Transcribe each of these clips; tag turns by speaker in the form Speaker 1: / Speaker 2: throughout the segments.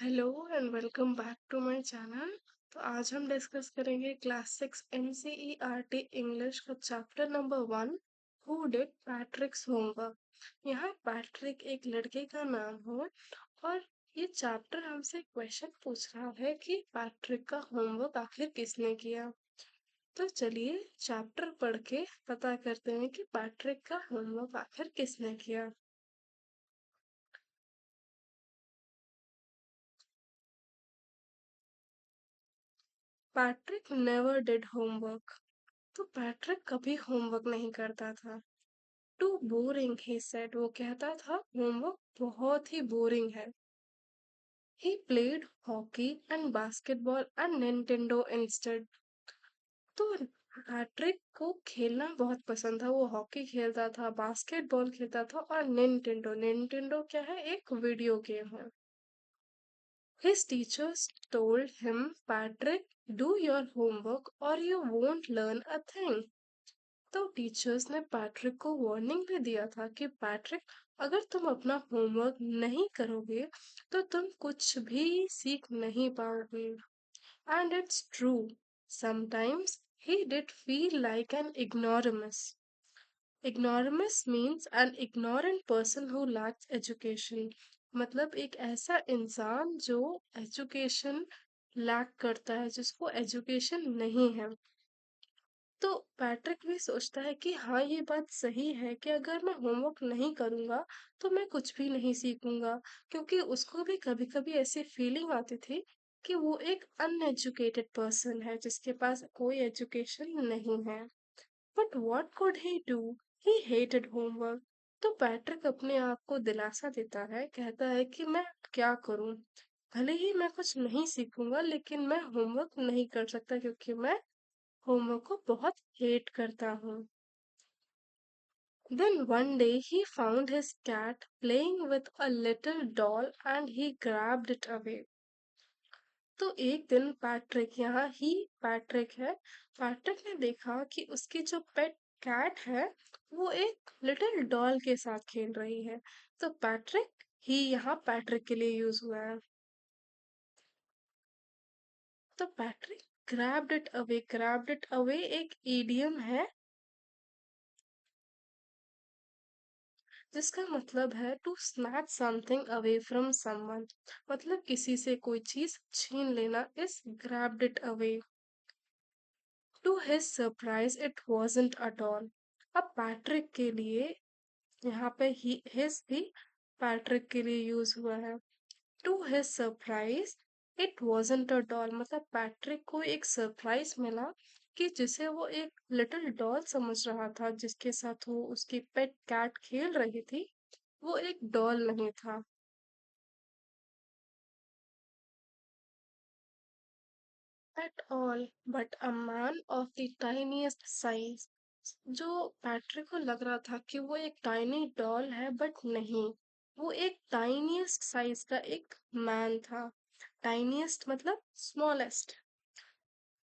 Speaker 1: Hello and welcome back to my channel. तो आज हम डिस्कस करेंगे क्लास 6 एनसीईआरटी इंग्लिश का chapter number 1। Who did Patrick's homework. यहाँ पैट्रिक एक लड़के का नाम है और ये चैप्टर हमसे क्वेश्चन पूछ रहा है कि पैट्रिक का होमवर्क आखिर किसने किया। तो चलिए चैप्टर पढ़ के पता करते हैं कि पैट्रिक का होमवर्क आखिर किसने किया। Patrick never did homework. तो पैट्रिक कभी होमवर्क नहीं करता था। टू बोरिंग ही सेड, वो कहता था होमवर्क बहुत ही बोरिंग है। He played hockey and basketball and Nintendo instead. तो पैट्रिक को खेलना बहुत पसंद था, वो हॉकी खेलता था, बास्केटबॉल खेलता था और निंटेंडो निंटेंडो क्या है, एक वीडियो गेम है। His teachers told him, Patrick, do your homework or you won't learn a thing. तो टीचर्स ने पैट्रिक को वार्निंग भी दिया था कि पैट्रिक, अगर तुम अपना होमवर्क नहीं करोगे तो तुम कुछ भी सीख नहीं पाओगे। And it's true, sometimes he did feel like an ignoramus. Ignoramus means an ignorant person who lacks education. मतलब एक ऐसा इंसान जो एजुकेशन लैक करता है, जिसको एजुकेशन नहीं है। तो पैट्रिक भी सोचता है कि हाँ, ये बात सही है कि अगर मैं होमवर्क नहीं करूँगा तो मैं कुछ भी नहीं सीखूँगा, क्योंकि उसको भी कभी-कभी ऐसी फीलिंग आती थी कि वो एक अनएजुकेटेड पर्सन है, जिसके पास कोई एजुकेशन नहीं है। But what could he do? He hated homework. तो पैट्रिक अपने आप को दिलासा देता है, कहता है कि मैं क्या करूँ? भले ही मैं कुछ नहीं सीखूँगा लेकिन मैं होमवर्क नहीं कर सकता, क्योंकि मैं होमवर्क को बहुत हेट करता हूँ। Then one day he found his cat playing with a little doll and he grabbed it away. तो एक दिन पैट्रिक, यहाँ ही पैट्रिक है, पैट्रिक ने देखा कि उसकी जो पेट कैट है वो एक लिटिल डॉल के साथ खेल रही है। तो पैट्रिक ही यहाँ पैट्रिक के लिए यूज हुआ है। तो पैट्रिक ग्रैब्ड इट अवे एक ईडियम है जिसका मतलब है to snatch something away from someone. मतलब किसी से कोई चीज छीन लेना is grabbed it away. To his surprise it wasn't at all। अब पैट्रिक के लिए यहाँ पे ही हिज भी पैट्रिक के लिए यूज हुआ है। To his surprise it wasn't a doll, मतलब पैट्रिक को एक सरप्राइज मिला कि जिसे वो एक लिटिल डॉल समझ रहा था, जिसके साथ वो उसकी पेट कैट खेल रही थी, वो एक डॉल नहीं था। At all but a man of the tiniest size. जो पैट्रिक को लग रहा था कि वो एक टाइनी डॉल है, बट नहीं, वो एक टाइनीएस्ट साइज का एक मैन था। टाइनीएस्ट मतलब smallest.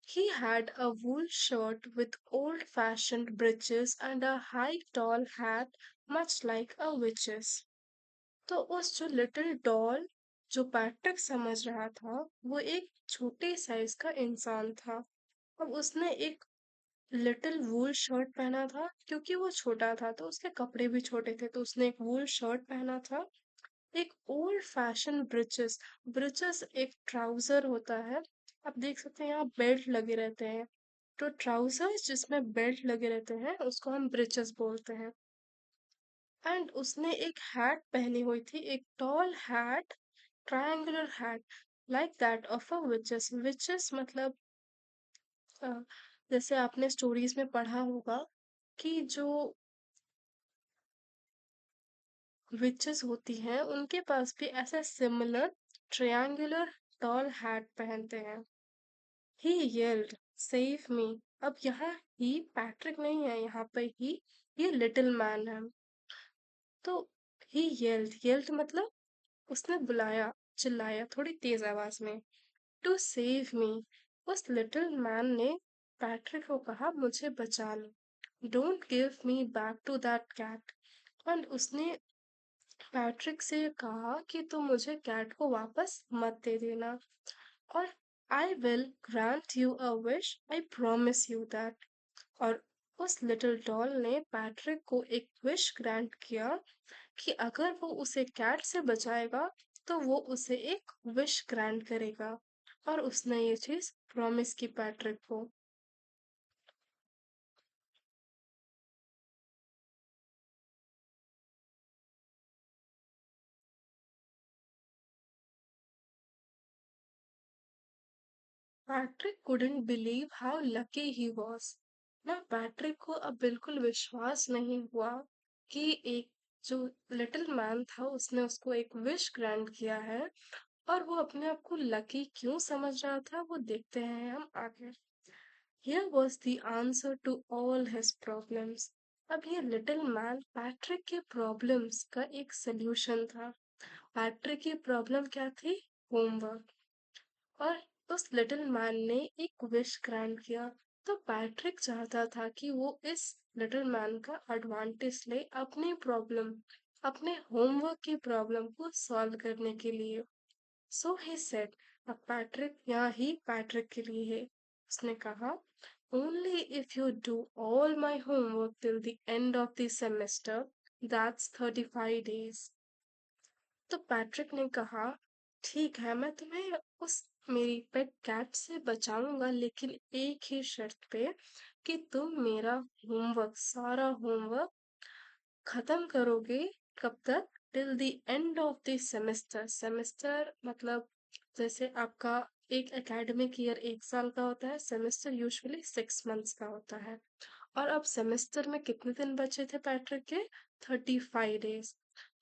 Speaker 1: He had a wool shirt with old-fashioned breeches and a high tall hat much like a witch's। तो उस जो लिटिल डॉल जो पैट्रिक समझ रहा था, वो एक छोटे साइज का इंसान था। अब उसने एक लिटिल वूल शर्ट पहना था, क्योंकि वो छोटा था तो उसके कपड़े भी छोटे थे, तो उसने एक वूल शर्ट पहना था। एक ओल्ड फैशन ब्रिचेस, ब्रिचेस एक ट्राउजर होता है। आप देख सकते हैं यहाँ बेल्ट लगे रहते हैं, तो ट्राउजर्स जिसमें बेल्ट लगे रहते हैं उसको हम ब्रिचेस बोलते हैं। एंड उसने एक हैट पहनी हुई थी, एक tall hat, triangular hat like that of a witches. Witches मतलब अ, जैसे आपने स्टोरीज में पढ़ा होगा कि जो विचेस होती हैं उनके पास भी ऐसा सिमिलर ट्रायंगुलर टॉल हैट पहनते हैं। ही येल्ड, सेव मी। अब यहाँ ही पैट्रिक नहीं है, यहाँ पे ही ये लिटिल मैन है। तो ही येल्ड मतलब उसने बुलाया, चिल्लाया थोड़ी तेज आवाज में, टू सेव मी। उस लिटिल मैन ने पैट्रिक को कहा, मुझे बचा लो, don't give me back to that cat. And उसने पैट्रिक से कहा कि तुम मुझे कैट को वापस मत दे देना, और I will grant you a wish, I promise you that. और उस लिटिल डॉल ने पैट्रिक को एक विश ग्रांट किया कि अगर वो उसे कैट से बचाएगा तो वो उसे एक विश ग्रांट करेगा, और उसने ये चीज प्रॉमिस की पैट्रिक को। Patrick couldn't believe how lucky he was। ना पैट्रिक को अब बिल्कुल विश्वास नहीं हुआ कि एक जो लिटिल मैन था उसने उसको एक विश ग्रांट किया है, और वो अपने आप को लकी क्यों समझ रहा था वो देखते हैं हम आगे। Here was the answer to all his problems। अब ये लिटिल मैन पैट्रिक के प्रॉब्लम्स का एक सल्यूशन था। पैट्रिक की प्रॉब्लम क्या थी? होमवर्क। और उस लिटिल मैन ने एक विश ग्रांट किया। तो पैट्रिक चाहता था कि वो इस लिटिल मैन का एडवांटेज ले अपनी प्रॉब्लम, अपने होमवर्क की प्रॉब्लम को सॉल्व करने के लिए। सो ही सेड, अब पैट्रिक यहाँ ही पैट्रिक के लिए है। उसने कहा, only if you do all my homework till the end of the semester, that's 35 days। तो पैट्रिक ने कहा, ठीक है, मैं तुम्हें उस मेरी पेट कैट से बचाऊंगा, लेकिन एक ही शर्त पे कि तुम मेरा होमवर्क, सारा होमवर्क खत्म करोगे। कब तक? Till the end of the semester. Semester मतलब जैसे आपका एक एकेडमिक ईयर 1 साल का होता है, सेमेस्टर यूजुअली 6 मंथ्स का होता है। और अब सेमेस्टर में कितने दिन बचे थे पैट्रिक के? 35 डेज।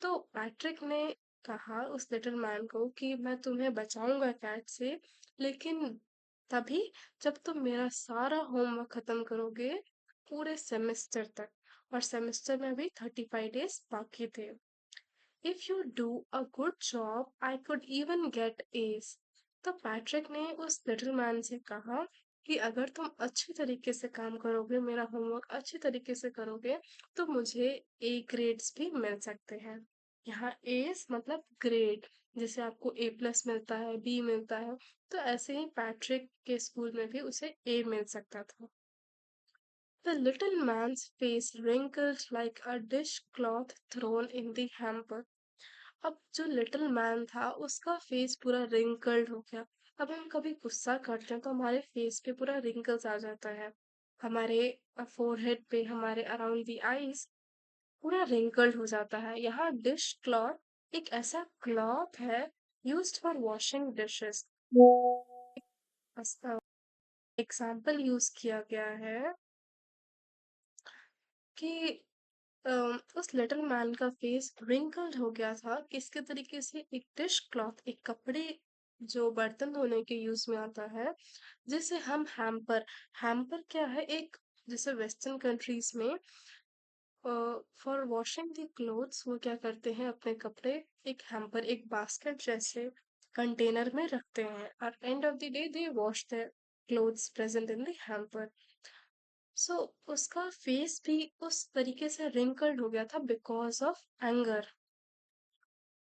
Speaker 1: तो पैट्रिक ने कहा उस लिटिल मैन को कि मैं तुम्हें बचाऊंगा कैट से, लेकिन तभी जब तुम मेरा सारा होमवर्क खत्म करोगे, पूरे सेमेस्टर तक। और सेमेस्टर में भी 35 डेज बाकी थे। If you do a good job I could even get S. तो पैट्रिक ने उस लिटिल मैन से कहा कि अगर तुम अच्छी तरीके से काम करोगे, मेरा होमवर्क अच्छी तरीके से करोगे, तो मुझे A ग्रेड्स भी मिल सकते हैं। यहाँ एस मतलब ग्रेड, जैसे आपको A+ मिलता है, B मिलता है, तो ऐसे ही पैट्रिक के स्कूल में भी उसे A मिल सकता था। The little man's face wrinkled like a dishcloth thrown in the hamper। अब जो लिटिल मैन था उसका फेस पूरा रिंकल्ड हो गया। अब हम कभी गुस्सा करते हैं तो हमारे फेस पे पूरा रिंकल्स आ जाता है, हमारे फोरहेड पे, हमारे अराउंड द आईज पूरा रिंकल्ड हो जाता है। यहाँ डिश क्लॉथ एक ऐसा क्लॉथ है used for washing dishes. Example use किया गया है कि उस लिटिल मैन का फेस रिंकल्ड हो गया था। किसके तरीके से? एक डिश क्लॉथ, एक कपड़े जो बर्तन धोने के यूज में आता है, जिसे हम हैम्पर। हैम्पर क्या है? एक, जैसे वेस्टर्न कंट्रीज में फॉर वॉशिंग द क्लोथ्स वो क्या करते हैं, अपने कपड़े एक हैम्पर, एक बास्केट जैसे कंटेनर में रखते हैं, और end of the day they wash their clothes present in the hamper. So उसका फेस भी उस तरीके से रिंकल्ड हो गया था because of anger.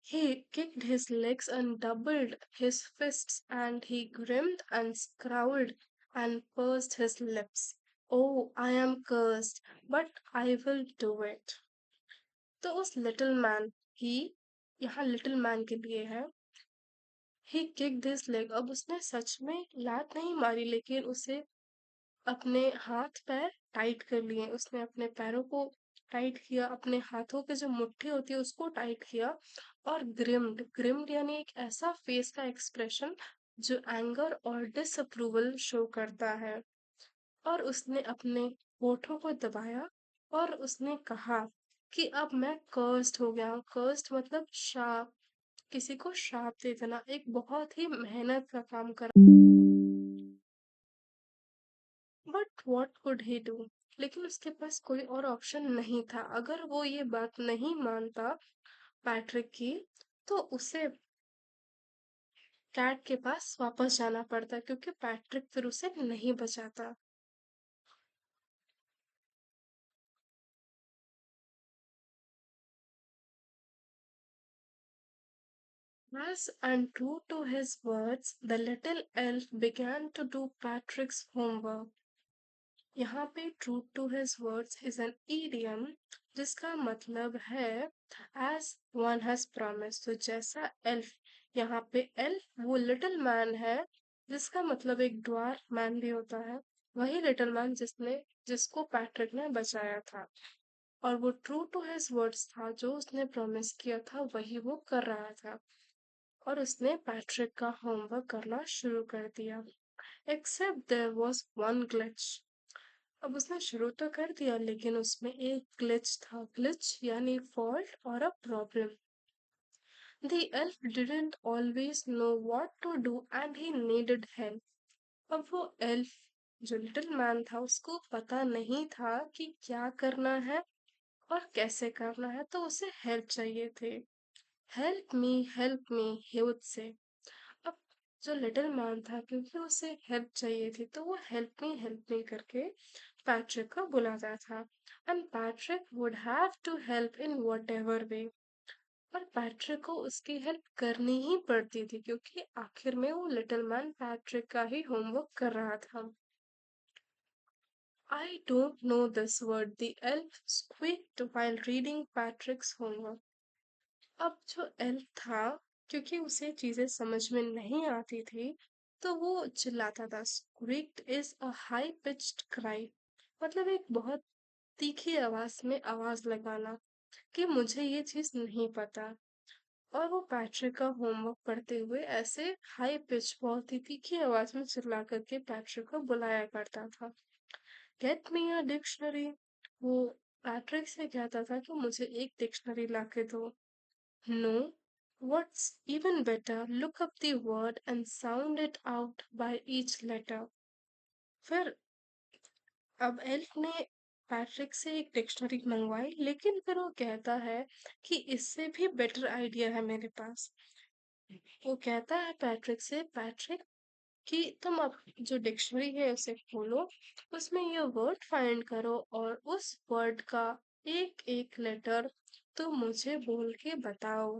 Speaker 1: He kicked his legs and doubled his fists, and he grinned and scowled and pursed his lips. Oh, I am cursed, but I will do it। तो उस little man ही, यहाँ little man के लिए है, ही kicked his leg। अब उसने सच में लात नहीं मारी, लेकिन उसे अपने हाथ पैर टाइट कर लिए, उसने अपने पैरों को टाइट किया, अपने हाथों की जो मुट्ठी होती है उसको टाइट किया। और ग्रिम्ड, ग्रिम्ड यानी एक ऐसा फेस का एक्सप्रेशन जो एंगर और डिसअप्रूवल शो करता है। और उसने अपने होठों को दबाया, और उसने कहा कि अब मैं कर्स्ड हो गया हूँ। कर्स्ड मतलब शाप, किसी को श्राप दे देना, एक बहुत ही मेहनत का काम कर। But what could he do? लेकिन उसके पास कोई और ऑप्शन नहीं था। अगर वो ये बात नहीं मानता पैट्रिक की, तो उसे कैट के पास वापस जाना पड़ता, क्योंकि पैट्रिक फिर उसे नहीं बचाता। As and true to his words, the little elf began to do Patrick's homework. यहाँ पे true to his words is an idiom जिसका मतलब है एज वन हैज प्रॉमिस। तो जैसा एल्फ, यहाँ पे एल्फ वो लिटिल मैन है जिसका मतलब एक ड्वार्फ मैन भी होता है, वही लिटिल मैन जिसको पैट्रिक ने बचाया था। और वो ट्रू टू हिज वर्ड्स था, जो उसने प्रॉमिस किया था वही वो कर रहा था। और उसने पैट्रिक का होमवर्क करना शुरू कर दिया। Except there was one glitch. अब उसने शुरू तो कर दिया लेकिन उसमें एक ग्लिच था। ग्लिच यानी फॉल्ट और a problem. The elf didn't always know what to do and he needed help. अब वो एल्फ जो लिटिल मैन था उसको पता नहीं था कि क्या करना है और कैसे करना है, तो उसे हेल्प चाहिए थे। Help me, he would say। अब जो लिटिल मैन था, क्योंकि उसे हेल्प चाहिए थी, तो वो हेल्प मी करके पैट्रिक को बुलाता था। And Patrick would have to help in whatever way. पर पैट्रिक को उसकी हेल्प करनी ही पड़ती थी क्योंकि आखिर में वो लिटिल मैन पैट्रिक का ही होमवर्क कर रहा था। I don't know this word, the elf squeaked while reading Patrick's homework। अब जो एल्फ था, क्योंकि उसे चीजें समझ में नहीं आती थी, तो वो चिल्लाता था। Screeched is a high pitched cry, मतलब एक बहुत तीखी आवाज में आवाज लगाना कि मुझे ये चीज नहीं पता। और वो पैट्रिक का होमवर्क पढ़ते हुए ऐसे हाई पिच बहुत ही तीखी आवाज में चिल्ला करके पैट्रिक को बुलाया करता था। Get me a dictionary. वो पैट्रिक से कहता था कि मुझे एक डिक्शनरी ला के दो। No, what's even better, look up the word and sound it out by each letter। फिर अब एल्फ ने पैट्रिक से एक डिक्शनरी मंगवाई, लेकिन फिर वो कहता है कि इससे भी बेटर आइडिया है मेरे पास। वो कहता है पैट्रिक से, पैट्रिक कि तुम अब जो डिक्शनरी है उसे खोलो, उसमें ये वर्ड फाइंड करो और उस वर्ड का एक एक लेटर तुम मुझे बोल के बताओ।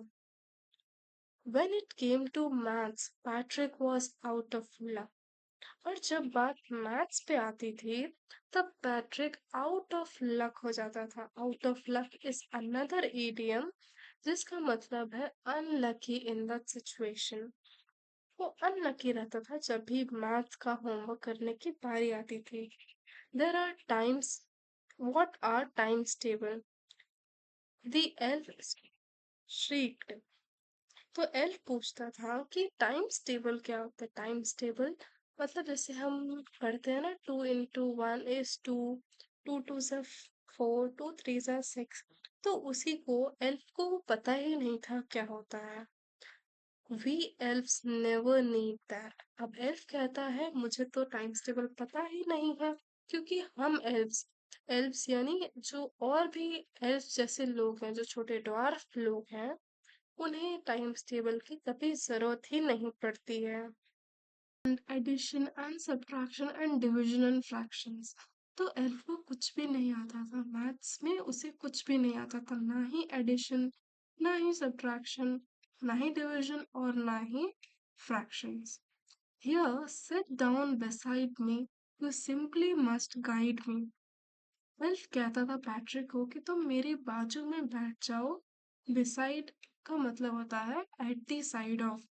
Speaker 1: When it came to maths, Patrick was out of luck। और जब बात मैथ्स पे आती थी, तब पैट्रिक आउट ऑफ लक हो जाता था। Out of luck is another idiom जिसका मतलब है अनलकी इन दैट सिचुएशन। वो अनलकी रहता था जब भी मैथ्स का होमवर्क करने की बारी आती थी। There are times, what are times table, the elf shrieked. तो एल्फ पूछता था कि टाइम्स टेबल क्या होता है। टाइम्स टेबल मतलब जैसे हम पढ़ते हैं ना, 2 into 1 is 2, 2 2 4, 2 3 6। तो उसी को एल्फ को पता ही नहीं था क्या होता है। We elves never need that. अब एल्फ कहता है मुझे तो टाइम्स टेबल पता ही नहीं है, क्योंकि हम एल्फ्स, एल्फ्स यानी जो और भी एल्फ जैसे लोग हैं, जो छोटे ड्वार्फ लोग हैं, उन्हें टाइम्स टेबल की कभी जरूरत ही नहीं पड़ती है। Addition and subtraction and division and fractions. तो एल्फ को कुछ भी नहीं आता था मैथ्स में, उसे कुछ भी नहीं आता था, ना ही एडिशन, ना ही सब्ट्रैक्शन, ना ही डिवीजन और ना ही fractions. Here sit down beside me, you simply must guide me। Elf कहता था पैट्रिक को कि तुम मेरी बाजू में बैठ जाओ। बिसाइड का मतलब होता है एट द साइड ऑफ,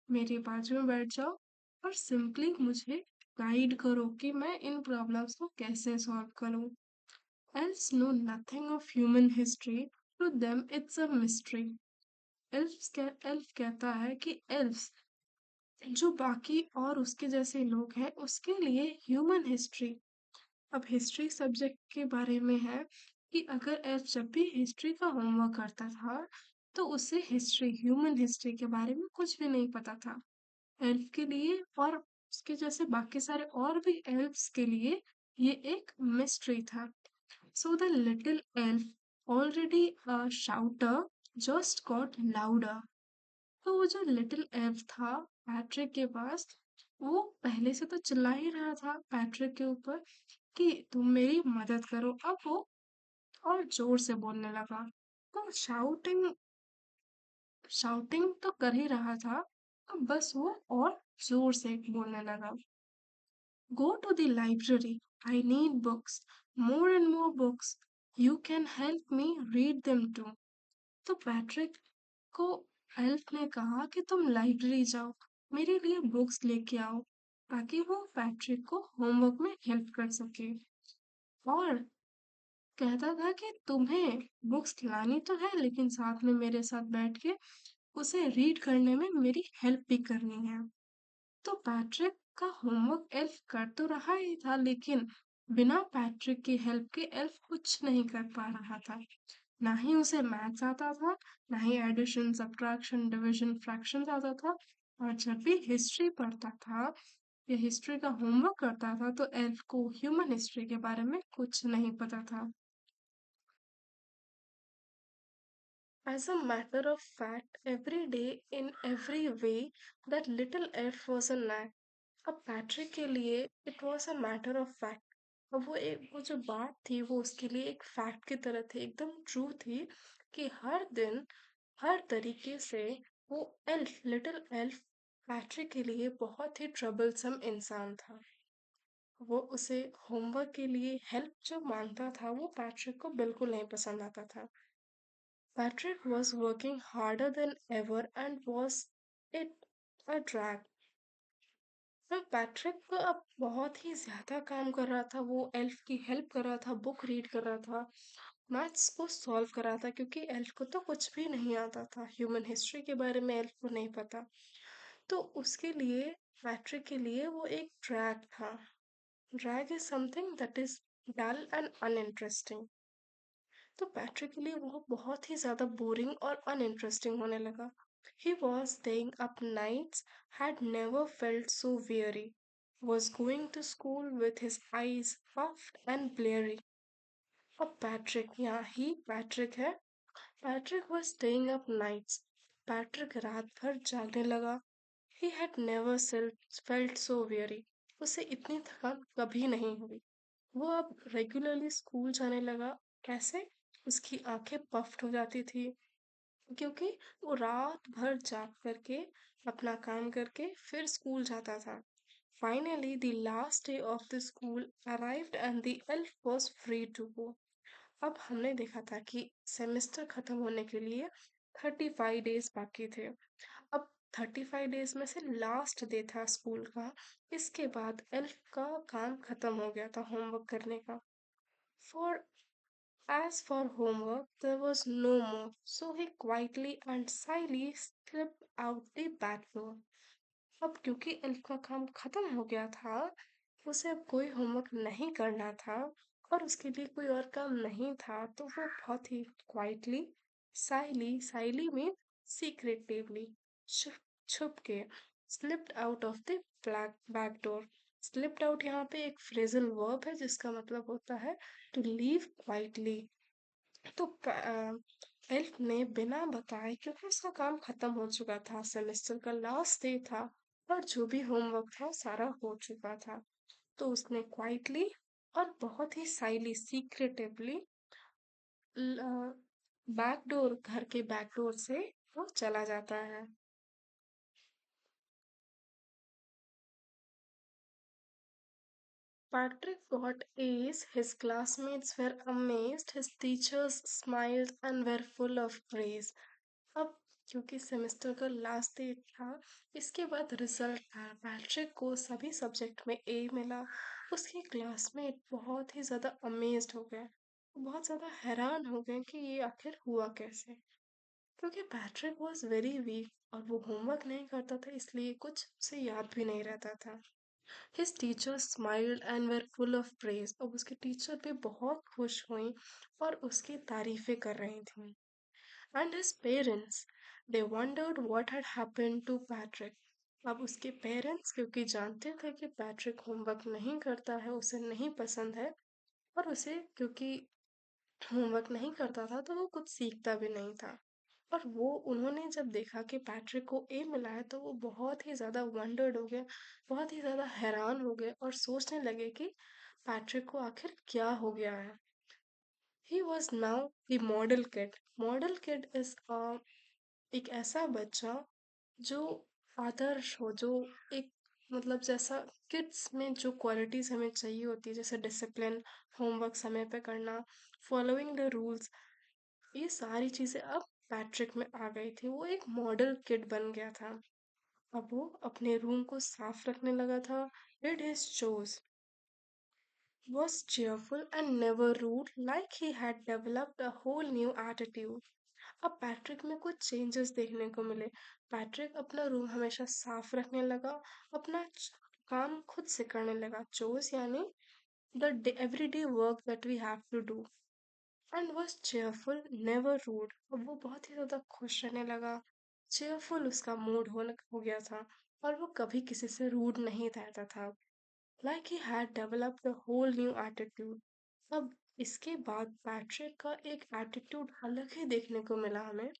Speaker 1: मेरी बाजू में बैठ जाओ और सिंपली मुझे गाइड करो कि मैं इन प्रॉब्लम्स को कैसे सॉल्व करूं। Elves know nothing of human history, to them it's a mystery. Elf कहता है कि एल्व्स जो बाकी और उसके जैसे लोग हैं उसके लिए ह्यूमन हिस्ट्री, अब हिस्ट्री सब्जेक्ट के बारे में है कि अगर एल्फ जब भी हिस्ट्री का होमवर्क करता था तो उसे हिस्ट्री, ह्यूमन हिस्ट्री के बारे में कुछ भी नहीं पता था। एल्फ के लिए और उसके जैसे बाकी सारे और भी एल्फ्स के लिए ये एक मिस्ट्री था। So the little elf already शाउटर just got louder. तो वो जो लिटिल एल्फ था पैट्रिक के पास, वो पहले से तो चिल्ला ही रहा था पैट्रिक के ऊपर कि तुम मेरी मदद करो। अब वो और जोर से बोलने लगा। तो शाउटिंग शाउटिंग तो कर ही रहा था, अब बस वो और जोर से बोलने लगा। Go to the library. I need books. More and more books. You can help me read them too. तो पैट्रिक को एल्फ ने कहा कि तुम लाइब्रेरी जाओ, मेरे लिए बुक्स लेके आओ, ताकि वो पैट्रिक को होमवर्क में हेल्प कर सके। और कहता था कि तुम्हें बुक्स लानी तो है, लेकिन साथ में मेरे साथ बैठ के उसे रीड करने में मेरी हेल्प भी करनी है। तो पैट्रिक का होमवर्क एल्फ कर तो रहा ही था, लेकिन बिना पैट्रिक की हेल्प के एल्फ कुछ नहीं कर पा रहा था। ना ही उसे मैथ्स आता था, ना ही एडिशन, सब्ट्रैक्शन, डिवीजन, फ्रैक्शंस आता था। और जब भी हिस्ट्री पढ़ता था या हिस्ट्री का होमवर्क करता था, तो एल्फ को ह्यूमन हिस्ट्री के बारे में कुछ नहीं पता था। As a matter of fact, every day in every way, that little elf was a nag. अब पैट्रिक के लिए it was a matter of fact. अब वो जो बात थी वो उसके लिए एक फैक्ट की तरह थी, एकदम ट्रू थी, कि हर दिन हर तरीके से वो एल्फ, लिटिल एल्फ, पैट्रिक के लिए बहुत ही ट्रबलसम इंसान था। वो उसे होमवर्क के लिए हेल्प जो मांगता था वो पैट्रिक को बिल्कुल नहीं पसंद आता था। Patrick was working harder than ever and was it a drag। तो पैट्रिक को अब बहुत ही ज्यादा काम कर रहा था, वो एल्फ की हेल्प कर रहा था, बुक रीड कर रहा था, मैथ्स को सॉल्व कर रहा था, क्योंकि एल्फ को तो कुछ भी नहीं आता था, ह्यूमन हिस्ट्री के बारे में एल्फ को नहीं पता। तो उसके लिए, पैट्रिक के लिए वो एक ड्रैग था। Drag is something that is dull and uninteresting. तो पैट्रिक के लिए वो बहुत ही ज्यादा बोरिंग और अनइंटरेस्टिंग होने लगा। He was staying up nights, had never felt so weary, was going to school with his eyes puffed and bleary। अब पैट्रिक, यहाँ ही पैट्रिक है। Patrick was staying up nights। Patrick रात भर जागने लगा। He had never felt so weary। उसे इतनी थकान कभी नहीं हुई। वो अब रेगुलरली स्कूल जाने लगा। कैसे? उसकी आंखें पफ्ड हो जाती थी, क्योंकि वो रात भर जाग करके अपना काम करके फिर स्कूल जाता था। Finally the last day of the school arrived and the elf was free to go. अब हमने देखा था कि सेमेस्टर खत्म होने के लिए 35 डेज बाकी थे। अब 35 डेज में से लास्ट डे था स्कूल का। इसके बाद एल्फ का काम खत्म हो गया था होमवर्क करने का। For As for homework, there was no more, so he quietly and slyly slipped out the back door। अब क्योंकि एल्फ का काम खत्म हो गया था, उसे अब कोई होमवर्क नहीं करना था और उसके लिए कोई और काम नहीं था, तो वो बहुत ही क्वाइटली, साइली, साइली में सीक्रेटिवली, छुप छुप के, slipped out of the black back door. Slipped out यहाँ पे एक फ्रेजल वर्ब है जिसका मतलब होता है टू लीव क्वाइटली। तो एल्फ ने बिना बताए, क्योंकि उसका काम खत्म हो चुका था, सेमेस्टर का लास्ट डे था और जो भी होमवर्क था सारा हो चुका था, तो उसने क्वाइटली और बहुत ही साइली, सीक्रेटिवली बैकडोर, घर के बैकडोर से वो चला जाता है। Patrick got A's, his classmates were amazed, his teachers smiled and were full of praise। अब क्योंकि सेमेस्टर का लास्ट डे था, इसके बाद रिजल्ट था, पैट्रिक को सभी सब्जेक्ट में ए मिला। उसके क्लासमेट बहुत ही ज़्यादा अमेज्ड हो गए, बहुत ज़्यादा हैरान हो गए कि ये आखिर हुआ कैसे, क्योंकि पैट्रिक वॉज वेरी वीक और वो होमवर्क नहीं करता था, इसलिए कुछ उसे याद भी नहीं रहता था। His teachers smiled and were full of praise। अब उसके टीचर भी बहुत खुश हुई और उसकी तारीफें कर रही थी। And his parents, they wondered what had happened to Patrick। अब उसके पेरेंट्स, क्योंकि जानते थे कि पैट्रिक होमवर्क नहीं करता है, उसे नहीं पसंद है, और उसे क्योंकि होमवर्क नहीं करता था तो वो कुछ सीखता भी नहीं था, और वो उन्होंने जब देखा कि पैट्रिक को ए मिला है तो वो बहुत ही ज़्यादा वंडर्ड हो गए, बहुत ही ज़्यादा हैरान हो गए और सोचने लगे कि पैट्रिक को आखिर क्या हो गया है। He was now the model kid। Model kid is a एक ऐसा बच्चा जो आदर्श हो, जो एक मतलब जैसा किड्स में जो क्वालिटीज हमें चाहिए होती है, जैसे डिसिप्लिन, होमवर्क समय पे करना, फॉलोइंग द रूल्स, ये सारी चीजें अब पैट्रिक में आ गई थी। वो एक मॉडल किड बन गया था। अब वो अपने रूम को साफ रखने लगा था, did his chores, was cheerful and never rude, like he had developed a whole new attitude. अब पैट्रिक में कुछ चेंजेस देखने को मिले। पैट्रिक अपना रूम हमेशा साफ रखने लगा, अपना काम खुद से करने लगा, चोर्स यानी the everyday work that we have to do, and was cheerful never rude. अब वो बहुत ही ज़्यादा खुश रहने लगा, चेयरफुल उसका मूड हो गया था, और वो कभी किसी से रूड नहीं रहता था। Like he had developed a whole new attitude. अब इसके बाद पैट्रिक का एक एटीट्यूड अलग ही देखने को मिला हमें,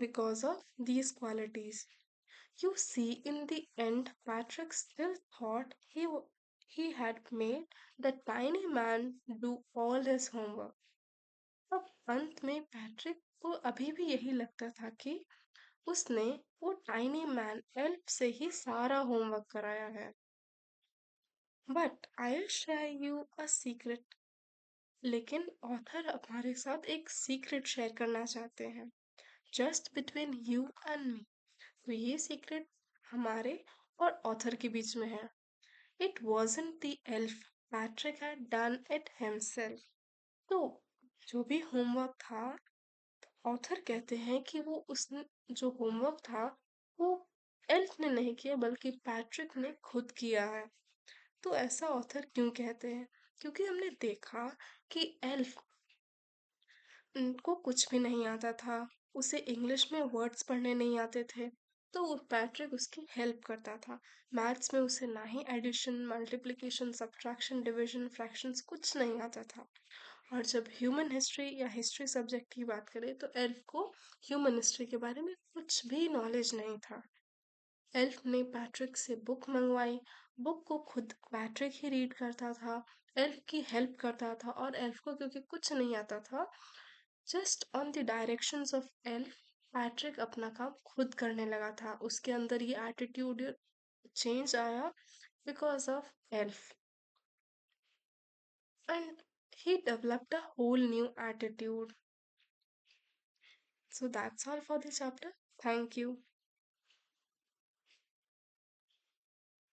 Speaker 1: because of these qualities. You see, in the end, Patrick still thought he had made the tiny man do all his homework. अब अंत में पैट्रिक को अभी भी यही लगता था कि उसने वो टाइनी मैन एल्फ से ही सारा होमवर्क कराया है। But I share you a secret, लेकिन ऑथर हमारे साथ एक सीक्रेट शेयर करना चाहते हैं, just between you and me. तो ये सीक्रेट हमारे और ऑथर के बीच में है। It wasn't the elf, Patrick had done it himself. तो जो भी होमवर्क था, ऑथर कहते हैं कि वो उस जो होमवर्क था वो एल्फ ने नहीं किया, बल्कि पैट्रिक ने खुद किया है। तो ऐसा ऑथर क्यों कहते हैं? क्योंकि हमने देखा कि एल्फ को कुछ भी नहीं आता था, उसे इंग्लिश में वर्ड्स पढ़ने नहीं आते थे, तो वो पैट्रिक उसकी हेल्प करता था। मैथ्स में उसे ना ही addition, multiplication, subtraction, division, fractions कुछ नहीं आता था। और जब ह्यूमन हिस्ट्री या हिस्ट्री सब्जेक्ट की बात करें तो एल्फ को ह्यूमन हिस्ट्री के बारे में कुछ भी नॉलेज नहीं था। एल्फ ने पैट्रिक से बुक मंगवाई, बुक को खुद पैट्रिक ही रीड करता था, एल्फ की हेल्प करता था, और एल्फ को क्योंकि कुछ नहीं आता था, just on the directions of elf, Patrick अपना काम खुद करने लगा था। उसके अंदर ये एटीट्यूड चेंज आया because of elf, and he developed a whole new attitude. So that's all for the chapter. Thank you.